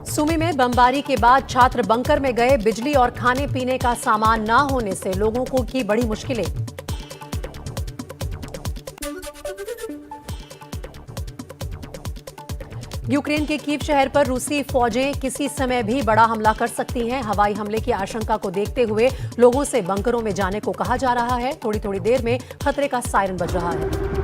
सुमी में बमबारी के बाद छात्र बंकर में गए। बिजली और खाने पीने का सामान न होने से लोगों को की बड़ी मुश्किलें। यूक्रेन के कीव शहर पर रूसी फौजें किसी समय भी बड़ा हमला कर सकती हैं। हवाई हमले की आशंका को देखते हुए लोगों से बंकरों में जाने को कहा जा रहा है। थोड़ी थोड़ी देर में खतरे का सायरन बज रहा है।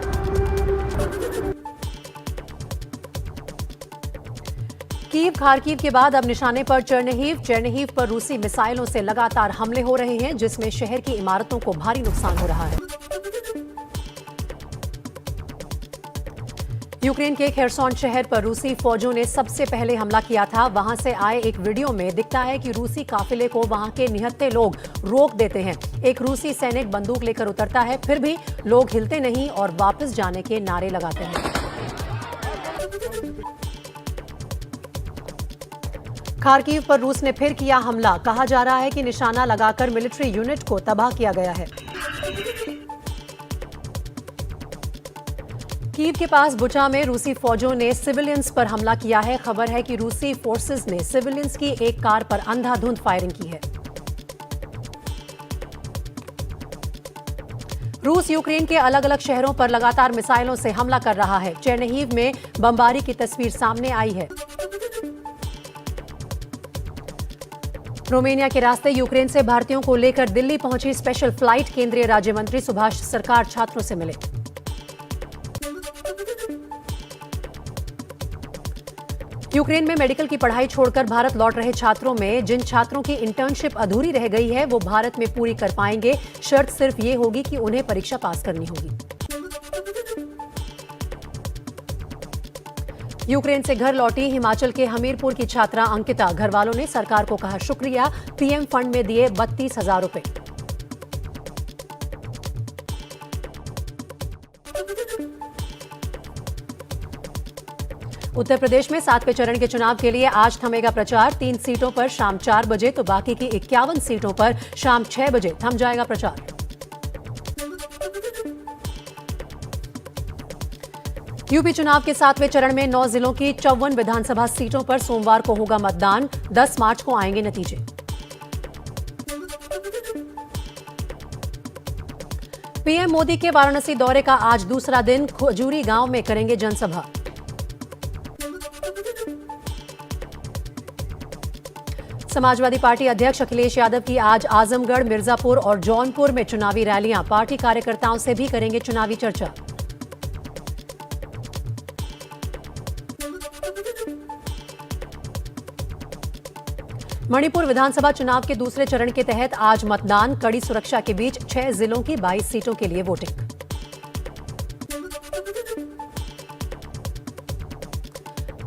कीव खार्किव के बाद अब निशाने पर चेरनिहिव पर रूसी मिसाइलों से लगातार हमले हो रहे हैं, जिसमें शहर की इमारतों को भारी नुकसान हो रहा है। यूक्रेन के खेरसोन शहर पर रूसी फौजों ने सबसे पहले हमला किया था। वहां से आए एक वीडियो में दिखता है कि रूसी काफिले को वहां के निहत्थे लोग रोक देते हैं। एक रूसी सैनिक बंदूक लेकर उतरता है, फिर भी लोग हिलते नहीं और वापस जाने के नारे लगाते हैं। खार्किव पर रूस ने फिर किया हमला। कहा जा रहा है कि निशाना लगाकर मिलिट्री यूनिट को तबाह किया गया है। कीव के पास बुचा में रूसी फौजों ने सिविलियंस पर हमला किया है। खबर है कि रूसी फोर्सेस ने सिविलियंस की एक कार पर अंधाधुंध फायरिंग की है। रूस यूक्रेन के अलग अलग शहरों पर लगातार मिसाइलों से हमला कर रहा है। चेरनिहिव में बमबारी की तस्वीर सामने आई है। रोमानिया के रास्ते यूक्रेन से भारतीयों को लेकर दिल्ली पहुंची स्पेशल फ्लाइट। केंद्रीय राज्य मंत्री सुभाष सरकार छात्रों से मिले। यूक्रेन में मेडिकल की पढ़ाई छोड़कर भारत लौट रहे छात्रों में जिन छात्रों की इंटर्नशिप अधूरी रह गई है, वो भारत में पूरी कर पाएंगे। शर्त सिर्फ ये होगी कि उन्हें परीक्षा पास करनी होगी। यूक्रेन से घर लौटी हिमाचल के हमीरपुर की छात्रा अंकिता। घर वालों ने सरकार को कहा शुक्रिया। पीएम फंड में दिए 32,000 रुपए। उत्तर प्रदेश में 7वें चरण के चुनाव के लिए आज थमेगा प्रचार। 3 सीटों पर शाम 4 बजे तो बाकी की 51 सीटों पर शाम 6 बजे थम जाएगा प्रचार। यूपी चुनाव के 7वें चरण में 9 जिलों की 54 विधानसभा सीटों पर सोमवार को होगा मतदान। 10 मार्च को आएंगे नतीजे। पीएम मोदी के वाराणसी दौरे का आज दूसरा दिन। खजूरी गांव में करेंगे जनसभा। समाजवादी पार्टी अध्यक्ष अखिलेश यादव की आज आजमगढ़, मिर्जापुर और जौनपुर में चुनावी रैलियां। पार्टी कार्यकर्ताओं से भी करेंगे चुनावी चर्चा। मणिपुर विधानसभा चुनाव के दूसरे चरण के तहत आज मतदान। कड़ी सुरक्षा के बीच 6 जिलों की 22 सीटों के लिए वोटिंग।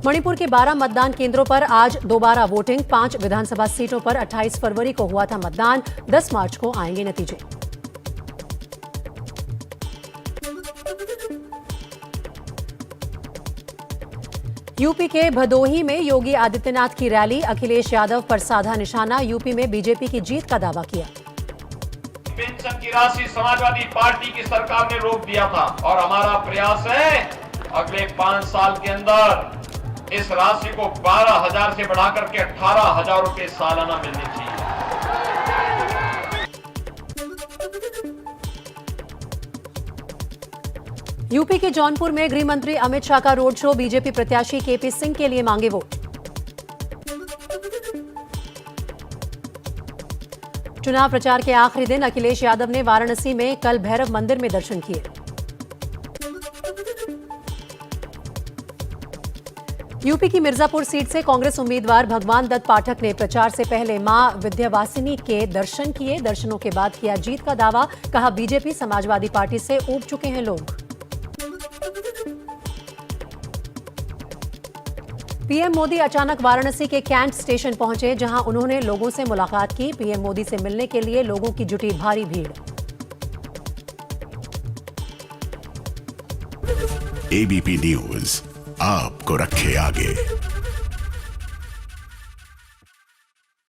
मणिपुर के 12 मतदान केंद्रों पर आज दोबारा वोटिंग। 5 विधानसभा सीटों पर 28 फरवरी को हुआ था मतदान। 10 मार्च को आएंगे नतीजे। यूपी के भदोही में योगी आदित्यनाथ की रैली। अखिलेश यादव पर साधा निशाना। यूपी में बीजेपी की जीत का दावा किया। पेंशन की राशि समाजवादी पार्टी की सरकार ने रोक दिया था और हमारा प्रयास है अगले 5 साल के अंदर इस राशि को 12,000 से बढ़ाकर के 18,000 रुपए सालाना मिलनी चाहिए। यूपी के जौनपुर में गृह मंत्री अमित शाह का रोड शो। बीजेपी प्रत्याशी केपी सिंह के लिए मांगे वोट। चुनाव प्रचार के आखिरी दिन अखिलेश यादव ने वाराणसी में कल भैरव मंदिर में दर्शन किए। यूपी की मिर्जापुर सीट से कांग्रेस उम्मीदवार भगवान दत्त पाठक ने प्रचार से पहले मां विंध्यवासिनी के दर्शन किए। दर्शनों के बाद किया जीत का दावा। कहा बीजेपी समाजवादी पार्टी से ऊब चुके हैं लोग। पीएम मोदी अचानक वाराणसी के कैंट स्टेशन पहुंचे, जहां उन्होंने लोगों से मुलाकात की। पीएम मोदी से मिलने के लिए लोगों की जुटी भारी भीड़। एबीपी न्यूज आपको रखे आगे।